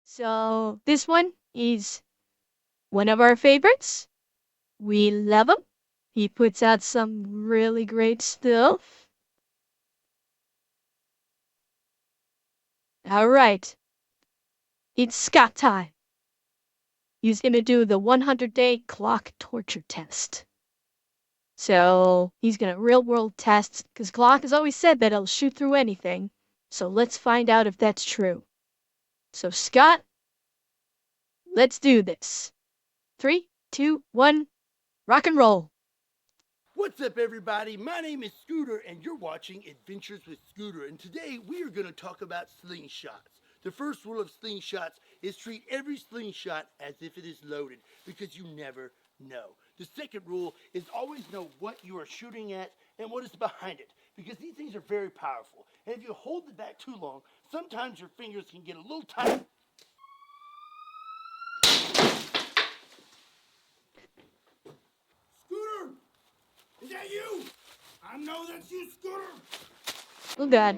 So this one is one of our favorites. We love him. He puts out some really great stuff. All right, it's Scott time. He's gonna do the 100-day Glock torture test. So he's gonna real world test, because Glock has always said that it'll shoot through anything. So let's find out if that's true. So Scott, let's do this. 3, 2, 1, rock and roll. What's up, everybody? My name is Scooter, and you're watching Adventures with Scooter. And today we are going to talk about slingshots. The first rule of slingshots is treat every slingshot as if it is loaded, because you never know. The second rule is always know what you are shooting at and what is behind it, because these things are very powerful. And if you hold it back too long, sometimes your fingers can get a little tight. Scooter! Is that you? I know that's you, Scooter! Oh god.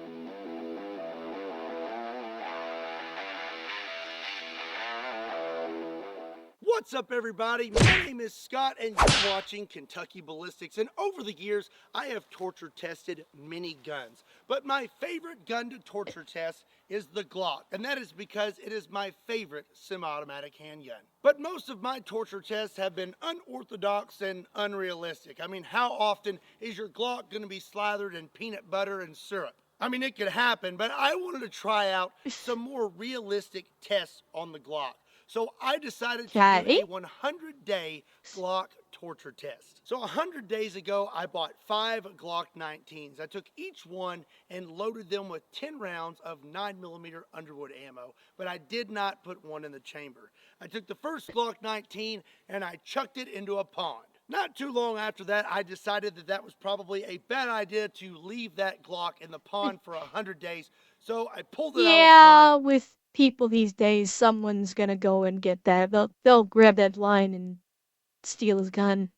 What's up, everybody? My name is Scott, and you're watching Kentucky Ballistics. And over the years, I have torture tested many guns. But my favorite gun to torture test is the Glock. And that is because it is my favorite semi-automatic handgun. But most of my torture tests have been unorthodox and unrealistic. I mean, how often is your Glock going to be slathered in peanut butter and syrup? I mean, it could happen, but I wanted to try out some more realistic tests on the Glock. So I decided to do a 100-day Glock torture test. So 100 days ago, I bought 5 Glock 19s. I took each one and loaded them with 10 rounds of 9mm Underwood ammo, but I did not put one in the chamber. I took the first Glock 19 and I chucked it into a pond. Not too long after that, I decided that that was probably a bad idea to leave that Glock in the pond for 100 days, so I pulled it out of the pond. With people these days, someone's gonna go and get that. They'll grab that line and steal his gun.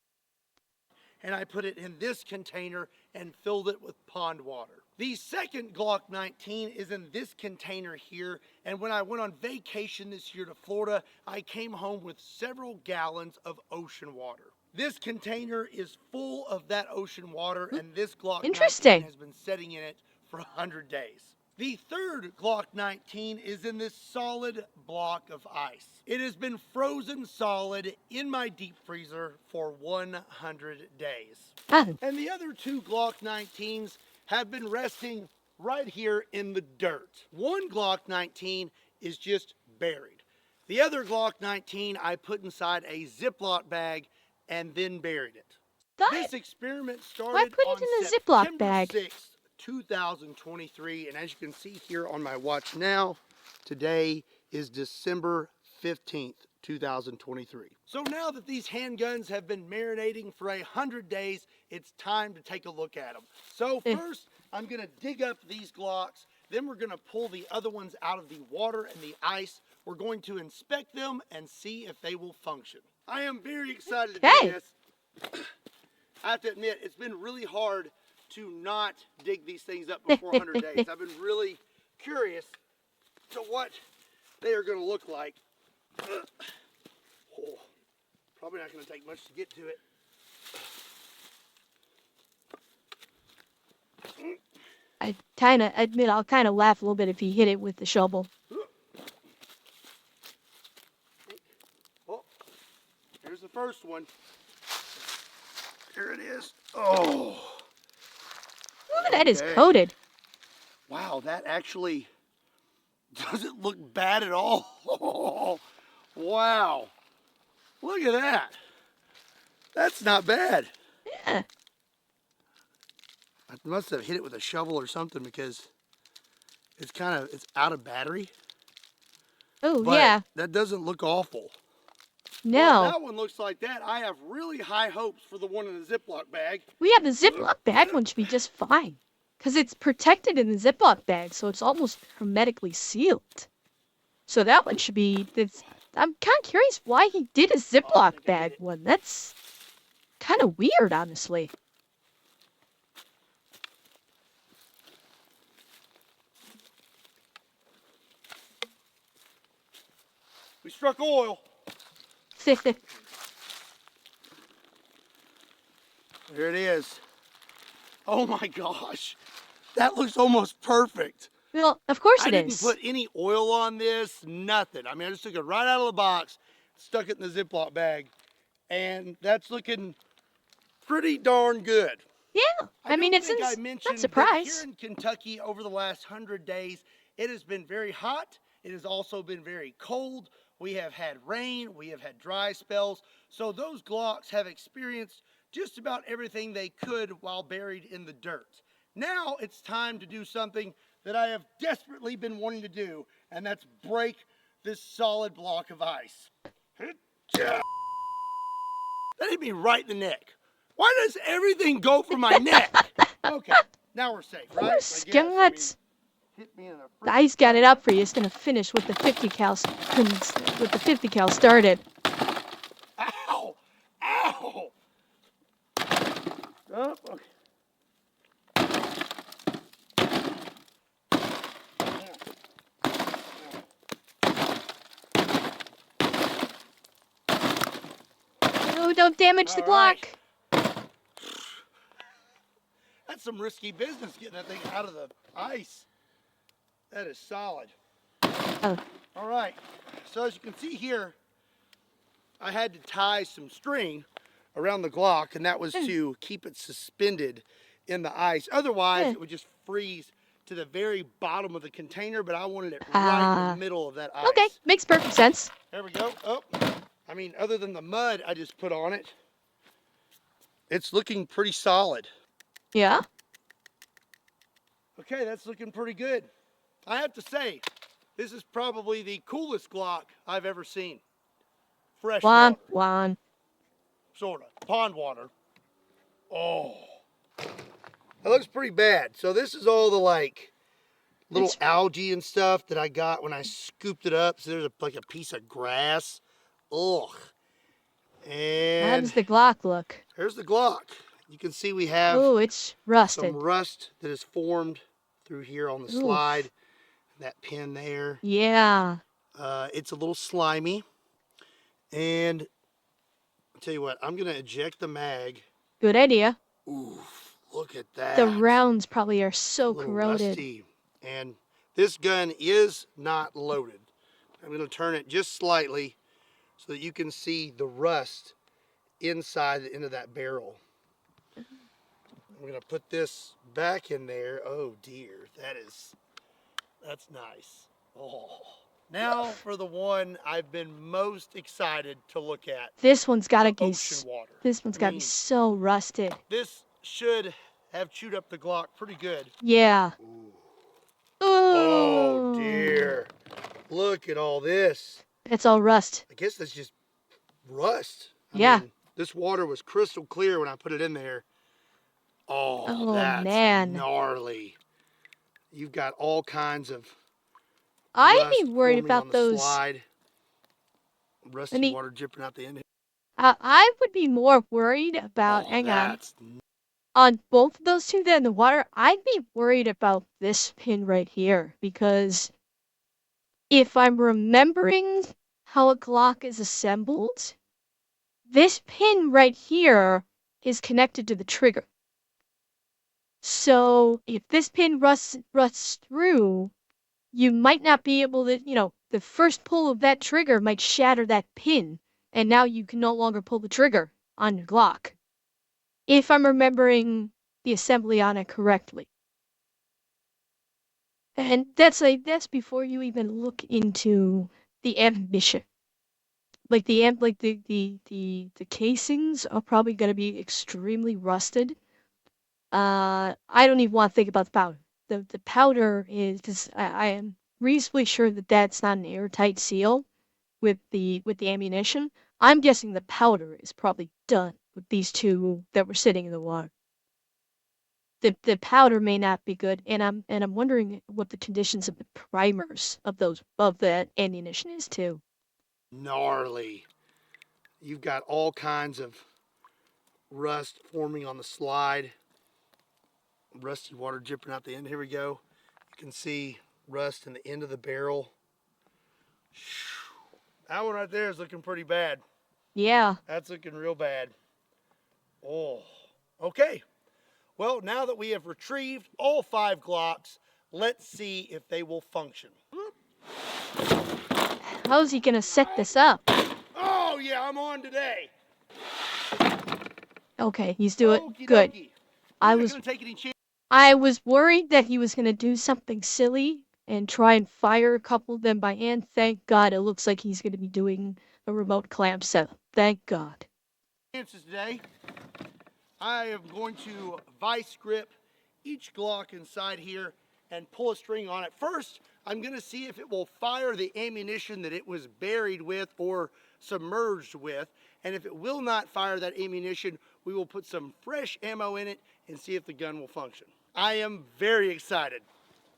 And I put it in this container and filled it with pond water. The second Glock 19 is in this container here, and when I went on vacation this year to Florida, I came home with several gallons of ocean water. This container is full of that ocean water, and this Glock 19 has been sitting in it for 100 days. The third Glock 19 is in this solid block of ice. It has been frozen solid in my deep freezer for 100 days. And the other 2 Glock 19s have been resting right here in the dirt. One Glock 19 is just buried. The other Glock 19 I put inside a Ziploc bag and then buried it. This experiment started on September 6th. 2023, and as you can see here on my watch now, today is December 15th, 2023. So now that these handguns have been marinating for 100 days, it's time to take a look at them. So first, I'm going to dig up these Glocks, then we're going to pull the other ones out of the water and the ice. We're going to inspect them and see if they will function. I am very excited to do this. I have to admit, it's been really hard to not dig these things up before 100 days. I've been really curious to what they are going to look like. Oh, probably not going to take much to get to it. I kind of admit I'll kind of laugh a little bit if he hit it with the shovel. Oh, here's the first one. There it is. Oh. Ooh, that is coated. Wow, that actually doesn't look bad at all. Wow. Look at that. That's not bad. Yeah. I must have hit it with a shovel or something because it's out of battery. Oh, but yeah. That doesn't look awful. No. Well, if that one looks like that, I have really high hopes for the one in the Ziploc bag. Yeah, the Ziploc bag one should be just fine. Because it's protected in the Ziploc bag, so it's almost hermetically sealed. So that one should be... I'm kind of curious why he did a Ziploc bag one. That's kind of weird, honestly. We struck oil. There it is. Oh my gosh. That looks almost perfect. Well, of course I it didn't is. put any oil on this, nothing. I mean, I just took it right out of the box, stuck it in the Ziploc bag, and that's looking pretty darn good. Yeah, I mean, don't it's think I not mentioned that here surprise. in Kentucky over the last 100 days, it has been very hot. It has also been very cold. We have had rain. We have had dry spells. So those Glocks have experienced just about everything they could while buried in the dirt. Now it's time to do something that I have desperately been wanting to do, and that's break this solid block of ice. That hit me right in the neck. Why does everything go for my neck? Okay, now we're safe, right? Poor Scott. Hit me in the The ice got it up for you. It's gonna finish with the 50 cal started. Ow! Ow! Oh, okay. Oh, don't damage the All right. Glock. That's some risky business getting that thing out of the ice. That is solid. Oh. All right. So as you can see here, I had to tie some string around the Glock, and that was to keep it suspended in the ice. Otherwise, it would just freeze to the very bottom of the container, but I wanted it right in the middle of that ice. Okay, makes perfect sense. There we go. Oh, I mean, other than the mud I just put on it, it's looking pretty solid. Yeah. Okay, that's looking pretty good. I have to say, this is probably the coolest Glock I've ever seen. Fresh water. One. Sorta. Pond water. Oh. That looks pretty bad. So this is all the like little algae and stuff that I got when I scooped it up. So there's like a piece of grass. Ugh. And how does the Glock look? There's the Glock. You can see we have it's rusted. some rust that is formed through here on the slide. That pin there. Yeah. It's a little slimy. And I'll tell you what, I'm gonna eject the mag. Good idea. Oof, look at that. The rounds probably are so corroded. Rusty. And this gun is not loaded. I'm gonna turn it just slightly so that you can see the rust inside the end of that barrel. I'm gonna put this back in there. Oh dear, that's nice. Oh. Now for the one I've been most excited to look at. This one's gotta be ocean water. This one's gotta be so rusted. This should have chewed up the Glock pretty good. Yeah. Ooh. Ooh. Oh dear. Look at all this. It's all rust. I guess that's just rust. I mean, this water was crystal clear when I put it in there. Oh, that's gnarly. You've got all kinds of I'd be worried about those. Slide. Rusty water dripping out the end. I would be more worried about, on both of those two than the water. I'd be worried about this pin right here, because if I'm remembering how a Glock is assembled, this pin right here is connected to the trigger. So if this pin rusts through, you might not be able to, the first pull of that trigger might shatter that pin, and now you can no longer pull the trigger on your Glock. If I'm remembering the assembly on it correctly. And that's before you even look into the ammunition. Like the casings are probably gonna be extremely rusted. I don't even want to think about the powder. The powder is, because I am reasonably sure that that's not an airtight seal with the ammunition. I'm guessing the powder is probably done with these two that were sitting in the water. The powder may not be good, and I'm wondering what the conditions of the primers of that ammunition is too. Gnarly. You've got all kinds of rust forming on the slide. Rusty water dripping out the end. Here we go. You can see rust in the end of the barrel. That one right there is looking pretty bad. Yeah. That's looking real bad. Oh, okay. Well, now that we have retrieved all 5 Glocks, let's see if they will function. How's he gonna set this up? Oh, yeah, I'm on today. Okay, he's doing Okie good. dokie. I We're not was going to take any chances. I was worried that he was gonna do something silly and try and fire a couple of them by hand. Thank God, it looks like he's gonna be doing a remote clamp set. Thank God. Today. I am going to vice grip each Glock inside here and pull a string on it. First, I'm going to see if it will fire the ammunition that it was buried with or submerged with. And if it will not fire that ammunition, we will put some fresh ammo in it and see if the gun will function. I am very excited.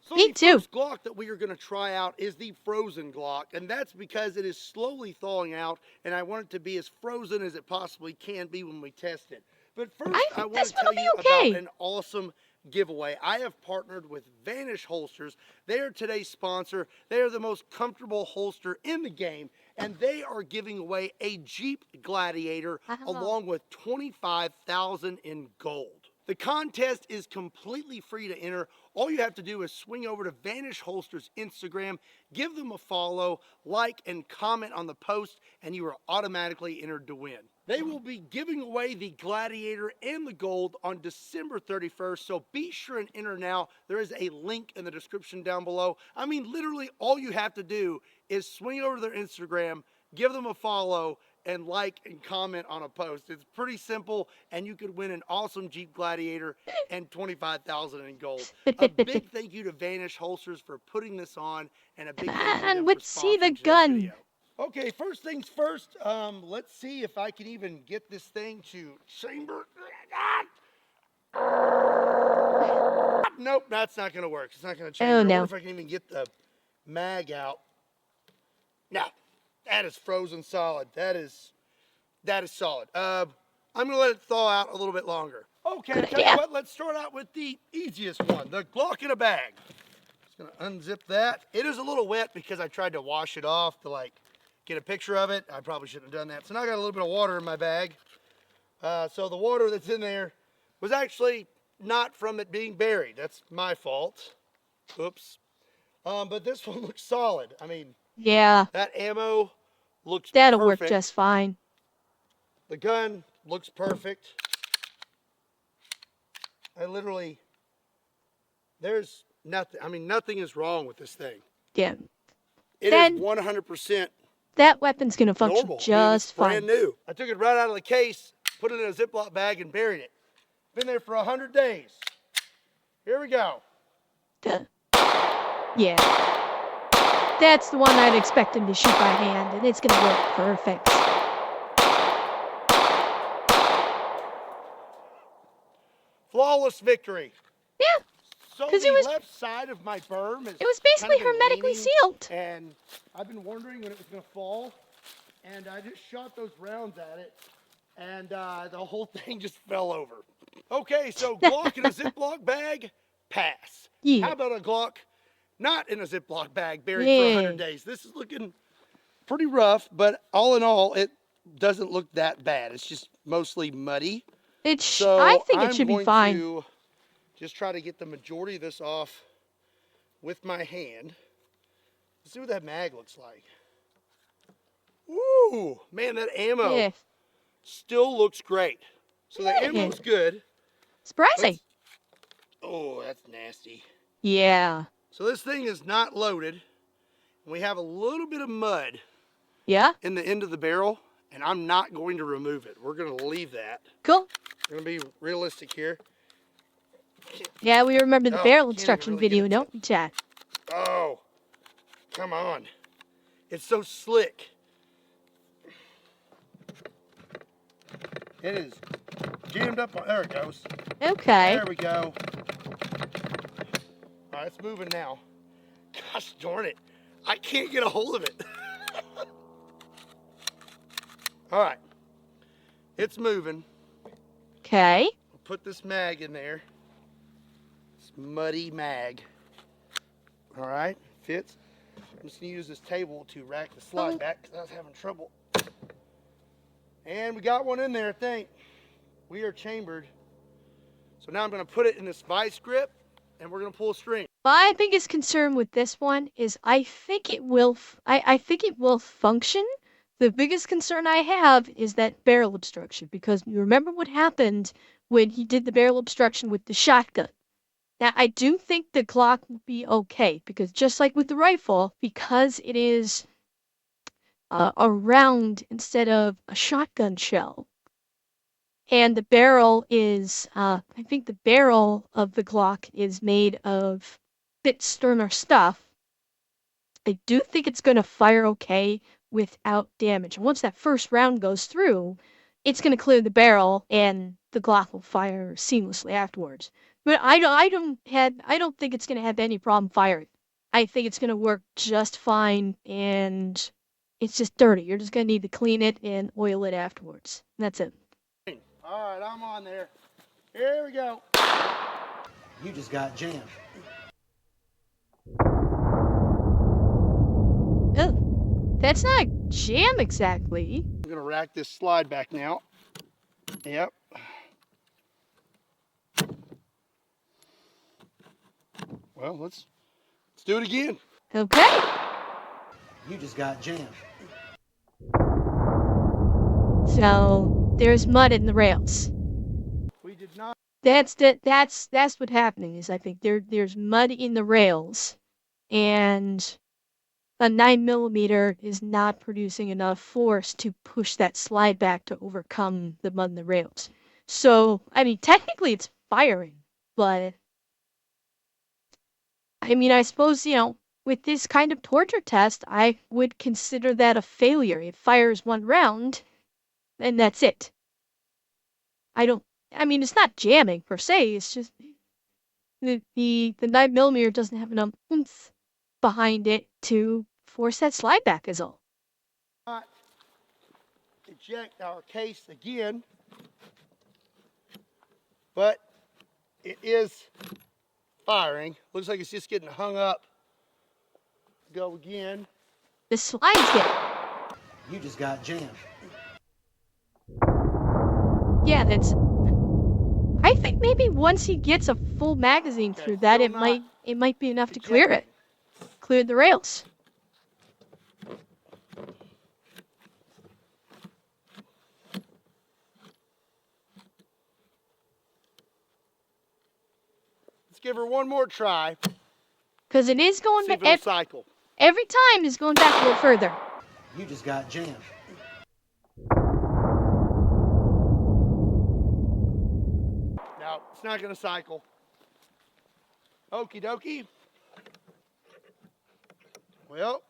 So Me the too. first Glock that we are going to try out is the frozen Glock, and that's because it is slowly thawing out, and I want it to be as frozen as it possibly can be when we test it. But first, I I think want this to one tell will be you okay. about an awesome giveaway. I have partnered with Vanish Holsters. They are today's sponsor. They are the most comfortable holster in the game, and they are giving away a Jeep Gladiator along with $25,000 in gold. The contest is completely free to enter. All you have to do is swing over to Vanish Holsters Instagram, give them a follow, like, and comment on the post, and you are automatically entered to win. They will be giving away the Gladiator and the gold on December 31st, so be sure and enter now. There is a link in the description down below. I mean, literally all you have to do is swing over to their Instagram, give them a follow, and like and comment on a post. It's pretty simple, and you could win an awesome Jeep Gladiator and $25,000 in gold. A big thank you to Vanish Holsters for putting this on, and a big thank you to them And for let's see the sponsoring today's gun. video. Okay, first things first, let's see if I can even get this thing to chamber. Nope, that's not gonna work. It's not gonna chamber. Oh I wonder no. if I can even get the mag out. No, that is frozen solid. That is solid. I'm gonna let it thaw out a little bit longer. Okay, Good tell you idea. what, let's start out with the easiest one, the Glock in a bag. Just gonna unzip that. It is a little wet because I tried to wash it off to like get a picture of it. I probably shouldn't have done that. So now I got a little bit of water in my bag. So the water that's in there was actually not from it being buried. That's my fault. Oops. But this one looks solid. I mean, Yeah, that ammo looks that'll work perfect. just fine. The gun looks perfect. I literally, there's nothing, I mean, nothing is wrong with this thing. Yeah. It Then is 100% that weapon's gonna function normal. I mean, it's just fine. brand new. I took it right out of the case, put it in a Ziploc bag, and buried it. Been there for 100 days. Here we go. Duh. Yeah. That's the one I'd expect him to shoot by hand, and it's gonna work perfect. Flawless victory. Yeah, So 'cause the it was left side of my berm is it was kind basically of been hermetically leaning, sealed. and I've been wondering when it was going to fall, and I just shot those rounds at it, and the whole thing just fell over. Okay, so Glock in a Ziploc bag, pass. Yeah. How about a Glock not in a Ziploc bag, buried for 100 days? This is looking pretty rough, but all in all, it doesn't look that bad. It's just mostly muddy. So I think it I'm should be going fine. to just try to get the majority of this off with my hand. Let's see what that mag looks like. Woo! Man, that ammo Yeah. still looks great. So the Yeah. ammo's good. Surprising. Oh, that's nasty. Yeah. So this thing is not loaded. We have a little bit of mud Yeah? in the end of the barrel, and I'm not going to remove it. We're going to leave that. Cool. We're going to be realistic here. Yeah, we remember the Oh, barrel can't even instruction really get video, it to- don't we, Chad? Oh, come on. It's so slick. It is jammed up. There it goes. Okay. There we go. All right, it's moving now. Gosh darn it. I can't get a hold of it. All right. It's moving. Okay. I'll put this mag in there. This muddy mag. All right, fits. I'm just going to use this table to rack the slide back because I was having trouble. And we got one in there, I think. We are chambered. So now I'm going to put it in this vice grip, and we're going to pull a string. My biggest concern with this one is I think it will function. The biggest concern I have is that barrel obstruction, because you remember what happened when he did the barrel obstruction with the shotgun. Now, I do think the Glock will be okay, because just like with the rifle, because it is a round instead of a shotgun shell, and the barrel is, I think the barrel of the Glock is made of bit sterner stuff. I do think it's going to fire okay without damage. And once that first round goes through, it's going to clear the barrel and the Glock will fire seamlessly afterwards. But I don't think it's going to have any problem firing. I think it's going to work just fine, and it's just dirty. You're just going to need to clean it and oil it afterwards. And that's it. All right, I'm on there. Here we go. You just got jammed. Oh, that's not jam exactly. I'm going to rack this slide back now. Yep. Well, let's do it again. Okay. You just got jammed. So there's mud in the rails. We did not. That's what's happening is I think there's mud in the rails, and a 9mm is not producing enough force to push that slide back to overcome the mud in the rails. So I mean technically it's firing, but I mean I suppose with this kind of torture test I would consider that a failure. It fires one round, and that's it. I mean it's not jamming per se. It's just the 9mm doesn't have enough oomph behind it to force that slide back is all. Not eject our case again, but it is firing. Looks like it's just getting hung up. Go again. The slide's getting. You just got jammed. Yeah, that's. I think maybe once he gets a full magazine through that, it might be enough to clear it, clear the rails. Let's give her one more try. Because it is going See if back. it'll cycle. Every time is going back a little further. You just got jammed. No, it's not going to cycle. Okie dokie. Well,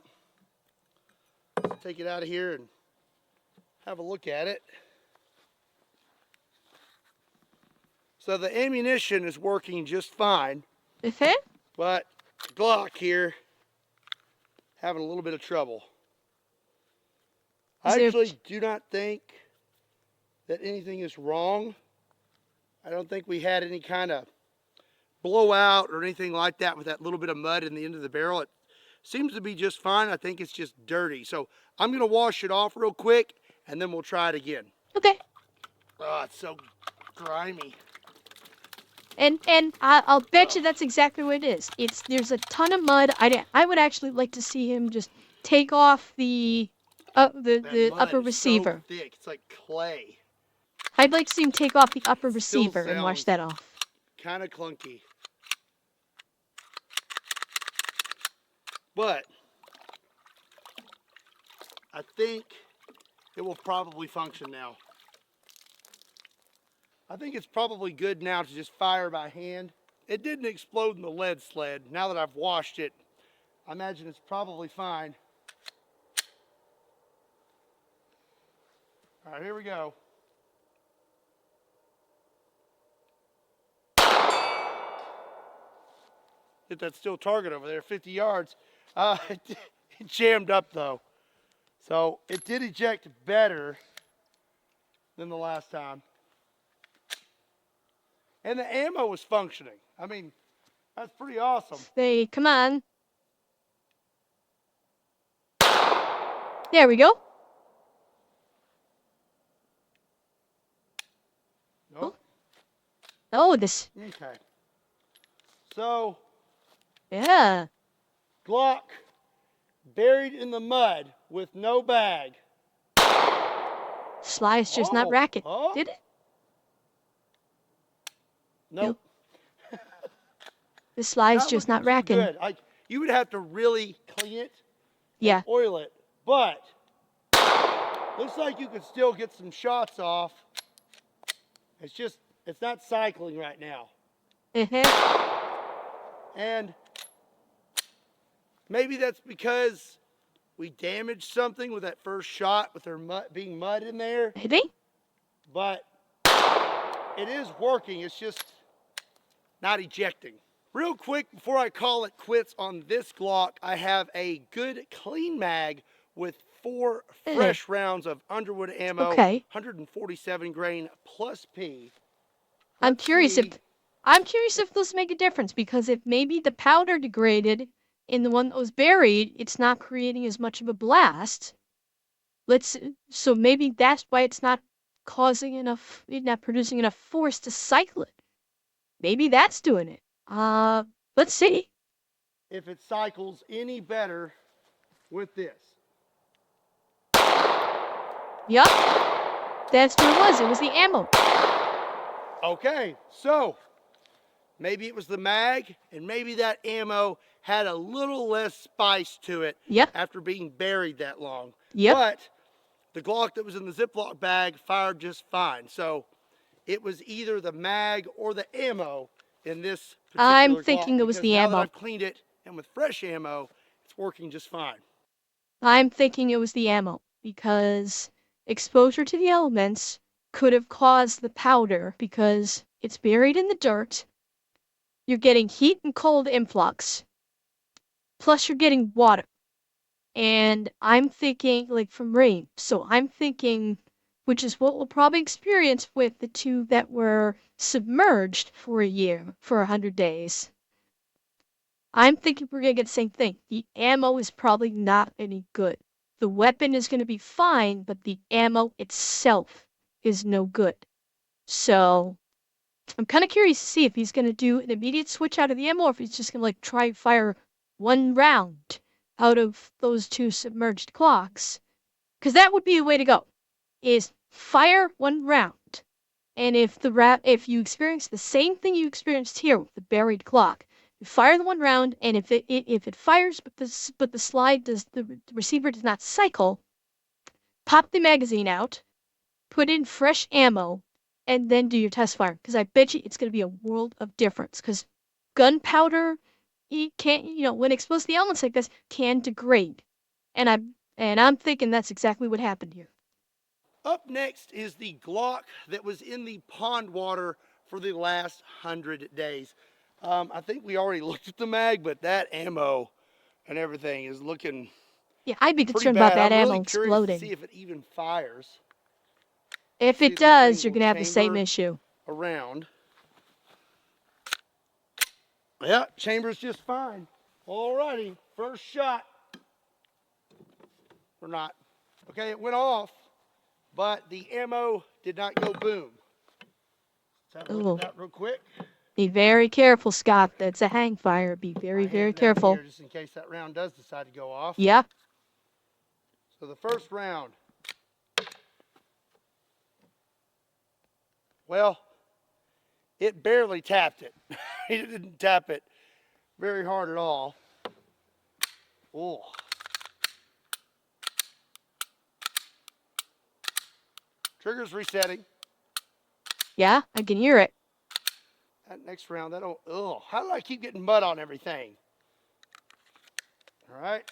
let's take it out of here and have a look at it. So the ammunition is working just fine, but Glock here having a little bit of trouble. I actually do not think that anything is wrong. I don't think we had any kind of blowout or anything like that with that little bit of mud in the end of the barrel. It seems to be just fine. I think it's just dirty. So I'm going to wash it off real quick, and then we'll try it again. Okay. Oh, it's so grimy. And I'll bet you that's exactly what it is. There's a ton of mud. I would actually like to see him just take off the upper receiver. So thick. It's like clay. I'd like to see him take off the upper receiver and wash that off. Kind of clunky. But I think it will probably function now. I think it's probably good now to just fire by hand. It didn't explode in the lead sled. Now that I've washed it, I imagine it's probably fine. All right, here we go. Hit that steel target over there, 50 yards. It jammed up though. So it did eject better than the last time. And the ammo was functioning. I mean, that's pretty awesome. Come on. There we go. Nope. Oh, this. Okay. So, Yeah. Glock buried in the mud with no bag. Sly's just not racking. Oh. Did it? Nope. The Sly's Not just looking not too racking. good. You would have to really clean it Yeah. and oil it, but looks like you could still get some shots off. It's not cycling right now. And maybe that's because we damaged something with that first shot with there being mud in there. Maybe. But it is working. It's just not ejecting. Real quick, before I call it quits on this Glock, I have a good clean mag with 4 fresh rounds of Underwood ammo, Okay. 147 grain plus P. I'm curious if those make a difference, because if maybe the powder degraded in the one that was buried, it's not creating as much of a blast. So maybe that's why it's not producing enough force to cycle it. Maybe that's doing it. Let's see. If it cycles any better with this. Yup. That's what it was. It was the ammo. Okay, so maybe it was the mag, and maybe that ammo had a little less spice to it after being buried that long. But the Glock that was in the Ziploc bag fired just fine. So it was either the mag or the ammo in this particular I'm Glock, thinking it was the now ammo. that I've cleaned it and with fresh ammo, it's working just fine. I'm thinking it was the ammo, because exposure to the elements could have caused the powder, because it's buried in the dirt. You're getting heat and cold influx, plus you're getting water. And I'm thinking, like, from rain. So I'm thinking, which is what we'll probably experience with the 2 that were submerged for a year, for 100 days. I'm thinking we're going to get the same thing. The ammo is probably not any good. The weapon is going to be fine, but the ammo itself is no good. So I'm kind of curious to see if he's going to do an immediate switch out of the ammo, or if he's just going to, like, try and fire 1 round out of those 2 submerged Glocks. Because that would be the way to go, is fire 1 round. And if you experience the same thing you experienced here with the buried Glock, you fire the 1 round, and if it fires but the receiver does not cycle, pop the magazine out, put in fresh ammo, and then do your test fire. Because I bet you it's going to be a world of difference. Because gunpowder, when exposed to the elements like this, can degrade. And I'm thinking that's exactly what happened here. Up next is the Glock that was in the pond water for the last 100 days. I think we already looked at the mag, but that ammo and everything is looking I'd be pretty concerned bad. about that I'm ammo really exploding. curious to see if it even fires. If See it if this does, thing you're will going to have the same chamber issue. around. Yeah, chamber's just fine. Alrighty, first shot. Or not. Okay, it went off, but the ammo did not go boom. Let's have a look at that real quick. Be very careful, Scott. That's a hang fire. Be very, very careful. Here just in case that round does decide to go off. Yep. So the first round. Well, it barely tapped it. It didn't tap it very hard at all. Oh. Trigger's resetting. Yeah, I can hear it. That next round, how do I keep getting mud on everything? All right.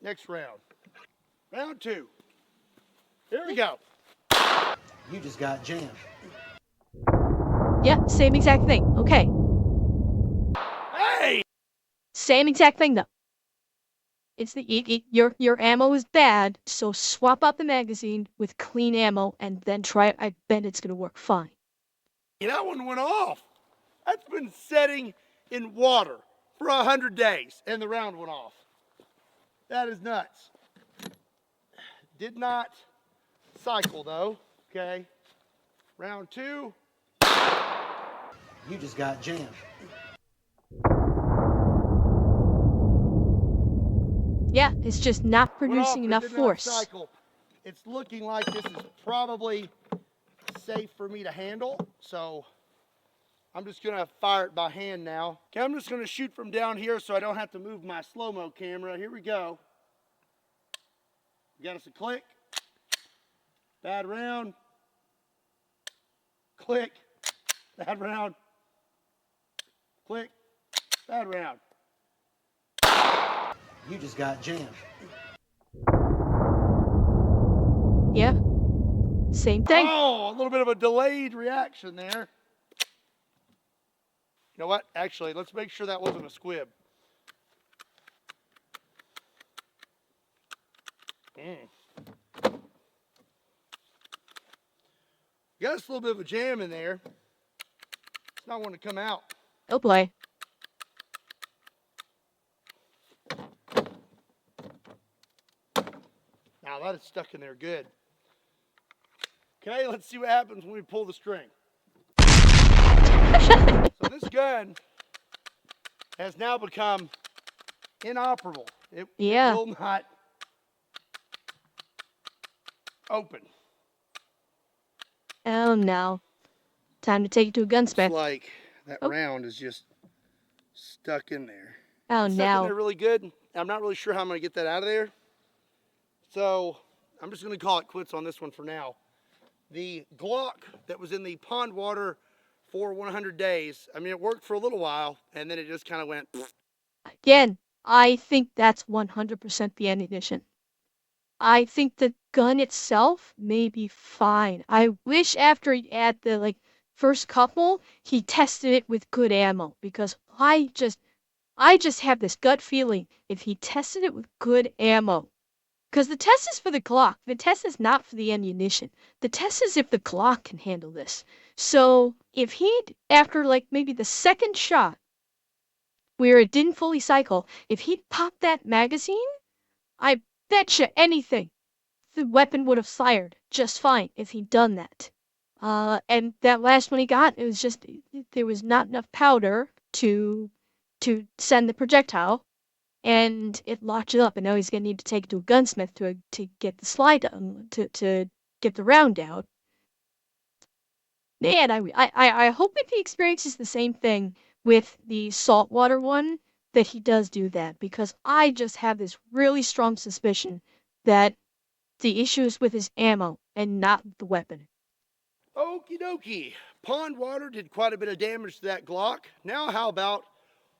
Next round. Round 2. Here we go. You just got jammed. Yeah, same exact thing. Okay. Hey! Same exact thing, though. It's your ammo is bad, so swap out the magazine with clean ammo and then try it. I bet it's gonna work fine. That one went off. That's been setting in water for 100 days, and the round went off. That is nuts. did not cycle though, okay? Round 2. You just got jammed. Yeah, it's just not Went off, producing but enough did not force. cycle. It's looking like this is probably safe for me to handle, so I'm just gonna fire it by hand now. Okay, I'm just gonna shoot from down here so I don't have to move my slow-mo camera. Here we go. Got us a click. Bad round. Click. Bad round. Click. Bad round. You just got jammed. Yeah, same thing. Oh, a little bit of a delayed reaction there. You know what? Actually, let's make sure that wasn't a squib. Got us a little bit of a jam in there. It's not wanting to come out. Oh boy. Now that is stuck in there good. Okay, let's see what happens when we pull the string. So this gun has now become inoperable. It will not open. Oh no. Time to take it to a gunsmith. Looks like that round is just stuck in there. Oh It's stuck in no. there really good. I'm not really sure how I'm going to get that out of there. So I'm just going to call it quits on this one for now. The Glock that was in the pond water for 100 days, I mean, it worked for a little while, and then it just kind of went. Again, I think that's 100% the ammunition. I think the gun itself may be fine. I wish after he had the first couple, he tested it with good ammo because I just have this gut feeling if he tested it with good ammo. Because the test is for the Glock. The test is not for the ammunition. The test is if the Glock can handle this. So if he'd, after maybe the second shot, where it didn't fully cycle, if he'd popped that magazine, I betcha anything the weapon would have fired just fine if he'd done that. And that last one he got, it was just there was not enough powder to send the projectile, and it locked it up. And now he's gonna need to take it to a gunsmith to get the slide done, to get the round out. And I hope if he experiences the same thing with the saltwater one, that he does do that, because I just have this really strong suspicion that the issue is with his ammo and not the weapon. Okie dokie. Pond water did quite a bit of damage to that Glock. Now how about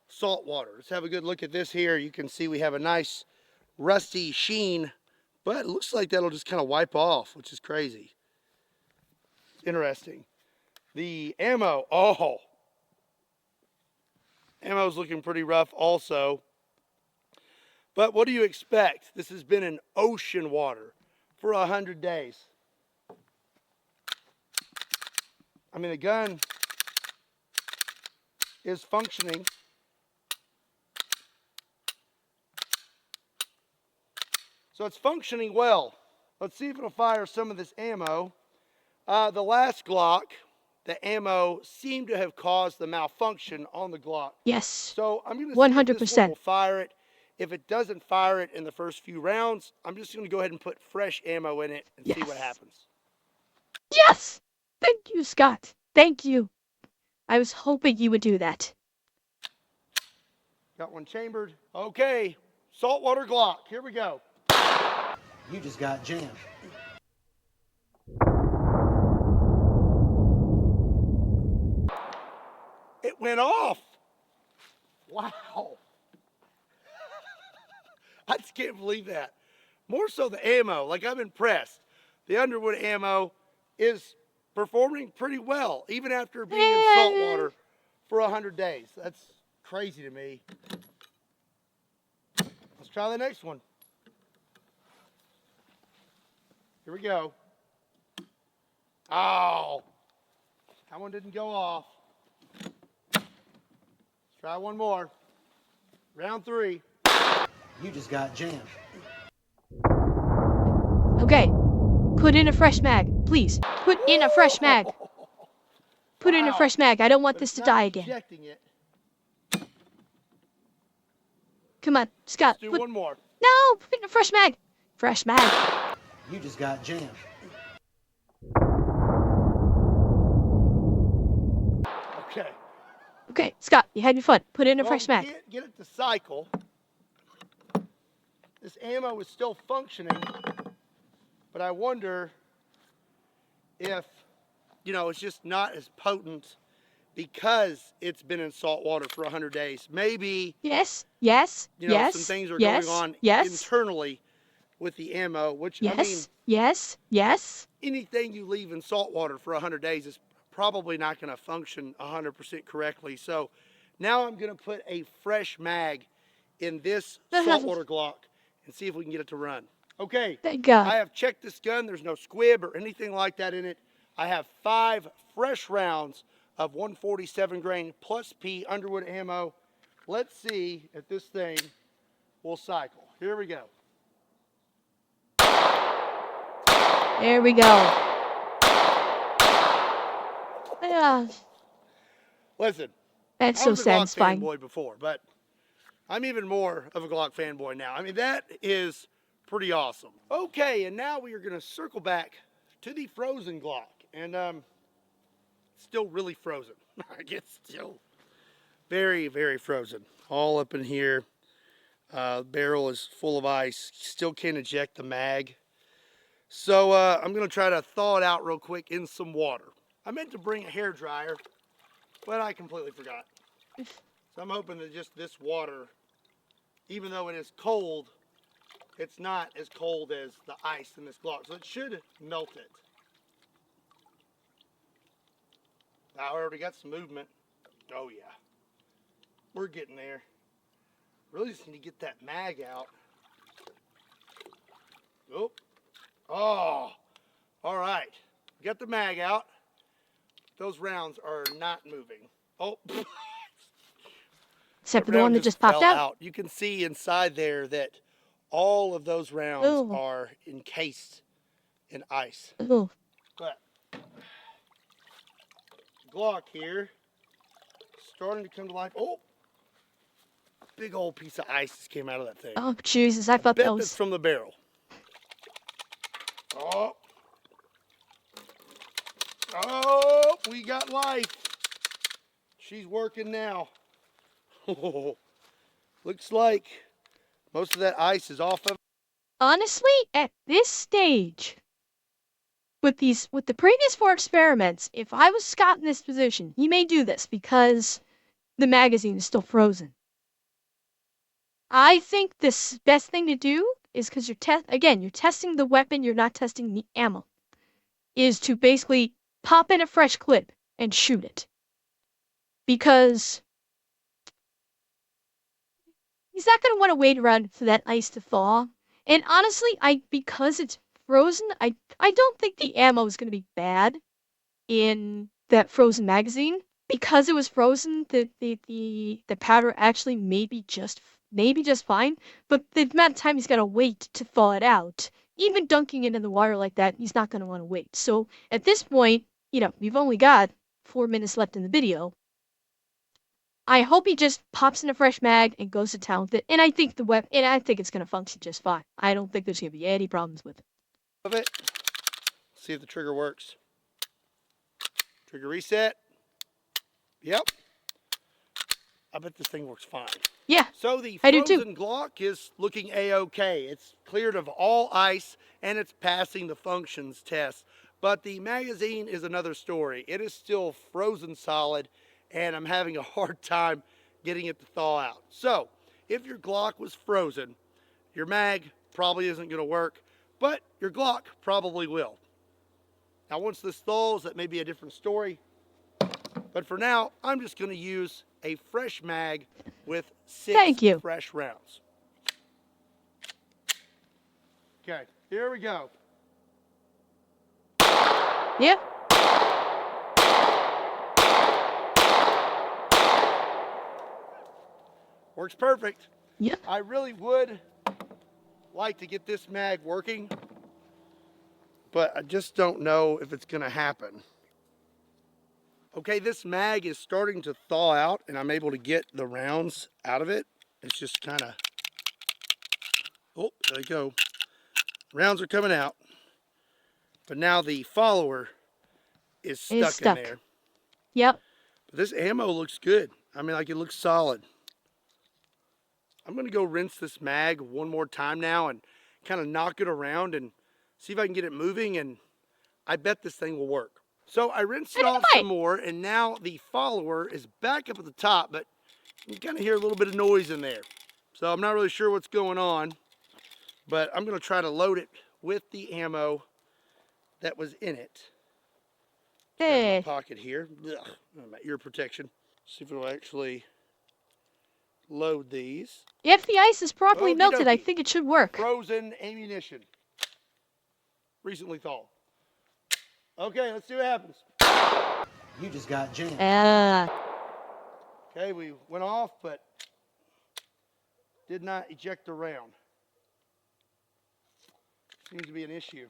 salt water? Let's have a good look at this here. You can see we have a nice rusty sheen, but it looks like that'll just kind of wipe off, which is crazy. Interesting. The ammo, ammo's looking pretty rough also. But what do you expect? This has been in ocean water for 100 days. I mean, the gun is functioning. So it's functioning well. Let's see if it'll fire some of this ammo. The last Glock, the ammo seemed to have caused the malfunction on the Glock. Yes. So I'm going to see if this one 100%. will fire it. If it doesn't fire it in the first few rounds, I'm just going to go ahead and put fresh ammo in it and see what happens. Yes! Thank you, Scott. Thank you. I was hoping you would do that. Got one chambered. Okay, saltwater Glock. Here we go. You just got jammed. It went off. Wow. I just can't believe that. More so the ammo. Like, I'm impressed. The Underwood ammo is performing pretty well, even after being in salt water for 100 days. That's crazy to me. Let's try the next one. Here we go. Oh, that one didn't go off. Let's try one more. Round 3. You just got jammed. Okay. Put in a fresh mag, please. Put in a fresh mag. Put in a fresh mag. I don't want this to die again. Ejecting it. Come on, Scott. Let's do one more. No, put in a fresh mag. Fresh mag. You just got jammed. Okay. Okay, Scott, you had your fun. Put in a fresh mag. Can't get it to cycle. This ammo is still functioning, but I wonder if, it's just not as potent because it's been in salt water for 100 days. Maybe, Yes. some things are going on internally with the ammo, which, Yes. anything you leave in salt water for 100 days is probably not going to function 100% correctly. So now I'm going to put a fresh mag in this saltwater Glock and see if we can get it to run. Okay, Thank God. I have checked this gun. There's no squib or anything like that in it. I have 5 fresh rounds of 147 grain plus P Underwood ammo. Let's see if this thing will cycle. Here we go. There we go. Yeah. Listen, That's I so was a Glock satisfying. fanboy before, but I'm even more of a Glock fanboy now. I mean, that is pretty awesome. Okay, and now we are going to circle back to the frozen Glock. And it's still really frozen. It's still very, very frozen. All up in here. Barrel is full of ice. Still can't eject the mag. So I'm going to try to thaw it out real quick in some water. I meant to bring a hairdryer, but I completely forgot. So I'm hoping that just this water, even though it is cold, it's not as cold as the ice in this Glock. So it should melt it. I already got some movement. Oh yeah. We're getting there. Really just need to get that mag out. Oh. Oh. All right. Got the mag out. Those rounds are not moving. Oh. Except for the one that just popped out. You can see inside there that all of those rounds are encased in ice. Ooh. But Glock here, starting to come to life. Oh, a big old piece of ice just came out of that thing. Oh, Jesus, I thought Bet that that's was... from the barrel. Oh. Oh, we got life. She's working now. Looks like most of that ice is off of. Honestly, at this stage, with the previous 4 experiments, if I was Scott in this position, he may do this because the magazine is still frozen. I think the best thing to do is, because you're testing the weapon, you're not testing the ammo, is to basically pop in a fresh clip and shoot it. Because he's not going to want to wait around for that ice to thaw. And honestly, because it's frozen, I don't think the ammo is going to be bad in that frozen magazine. Because it was frozen, the powder actually may be just fine. But the amount of time he's got to wait to thaw it out, even dunking it in the water like that, he's not going to want to wait. So at this point, we've only got 4 minutes left in the video. I hope he just pops in a fresh mag and goes to town with it. And I think it's going to function just fine. I don't think there's going to be any problems with it. Of it. See if the trigger works. Trigger reset. Yep. I bet this thing works fine. Yeah, so the I do too. frozen Glock is looking a-okay. It's cleared of all ice and it's passing the functions test. But the magazine is another story. It is still frozen solid and I'm having a hard time getting it to thaw out. So if your Glock was frozen, your mag probably isn't going to work, but your Glock probably will. Now once this thaws, that may be a different story. But for now, I'm just going to use a fresh mag with 6 fresh rounds. Okay, here we go. Yeah. Works perfect. Yeah. I really would like to get this mag working. but I just don't know if it's going to happen. Okay, this mag is starting to thaw out and I'm able to get the rounds out of it. It's just kind of, oh, there they go. Rounds are coming out, but now the follower is It is stuck in stuck. there. Yep. But this ammo looks good. I mean, like it looks solid. I'm going to go rinse this mag one more time now and kind of knock it around and see if I can get it moving, and I bet this thing will work. So I rinsed it And it off some might. more, and now the follower is back up at the top, but you can kind of hear a little bit of noise in there. So I'm not really sure what's going on, but I'm going to try to load it with the ammo that was in it. Grab my Eh. pocket here. Ugh, my ear protection. See if it'll actually load these. If the ice is properly Okie melted, I dokie. think it should work. Frozen ammunition. Recently thawed. Okay, let's see what happens. You just got jammed. Okay, we went off, but did not eject the round. Seems to be an issue.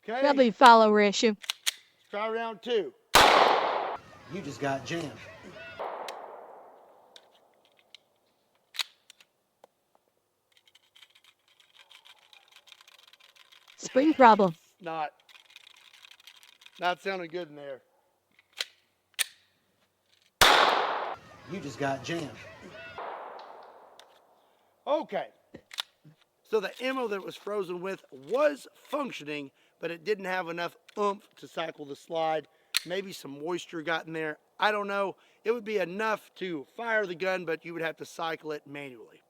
Okay, Probably a follower issue. let's try round two. You just got jammed. Spring problem. Not sounding good in there. You just got jammed. Okay, so the ammo that it was frozen with was functioning, but it didn't have enough oomph to cycle the slide. Maybe some moisture got in there. I don't know. It would be enough to fire the gun, but you would have to cycle it manually.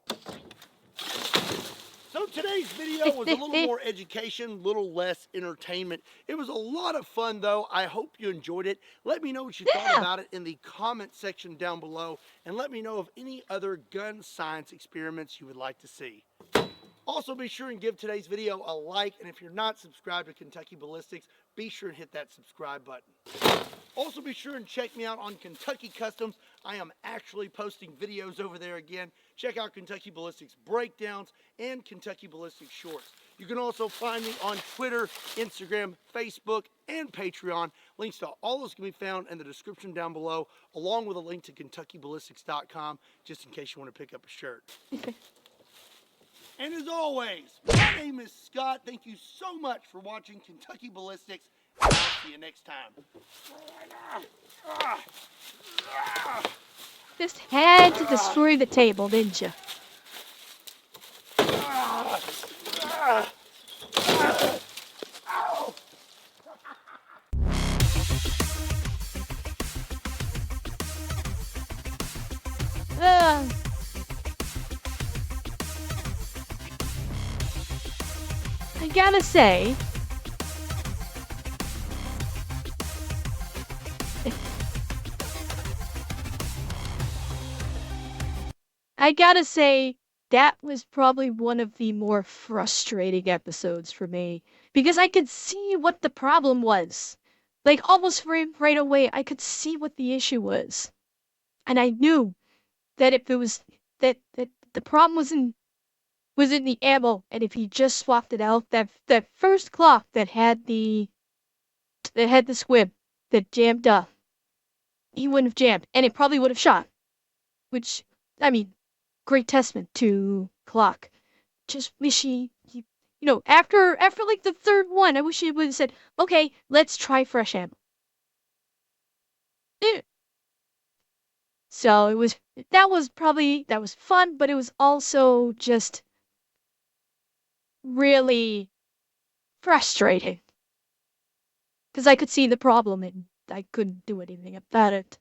So today's video was a little more education, a little less entertainment. It was a lot of fun though. I hope you enjoyed it. Let me know what you thought about it in the comment section down below, and let me know of any other gun science experiments you would like to see. Also, be sure and give today's video a like, and if you're not subscribed to Kentucky Ballistics, be sure and hit that subscribe button. Also, be sure and check me out on Kentucky Customs. I am actually posting videos over there again. Check out Kentucky Ballistics breakdowns and Kentucky Ballistics shorts. You can also find me on Twitter, Instagram, Facebook, and Patreon. Links to all those can be found in the description down below, along with a link to KentuckyBallistics.com, just in case you want to pick up a shirt. And as always, my name is Scott. Thank you so much for watching Kentucky Ballistics. And I'll see you next time. Just had to destroy the table, didn't you? I gotta say, that was probably one of the more frustrating episodes for me, because I could see what the problem was. Like, almost right away, I could see what the issue was. And I knew that if it was, that the problem was in the ammo, and if he just swapped it out, that first Glock that had the squib that jammed up, he wouldn't have jammed, and it probably would have shot. Which, I mean, great testament to Glock. Just wish after like the third one, I wish he would have said, okay, let's try fresh ammo. So that was fun, but it was also just really frustrating. Because I could see the problem and I couldn't do anything about it.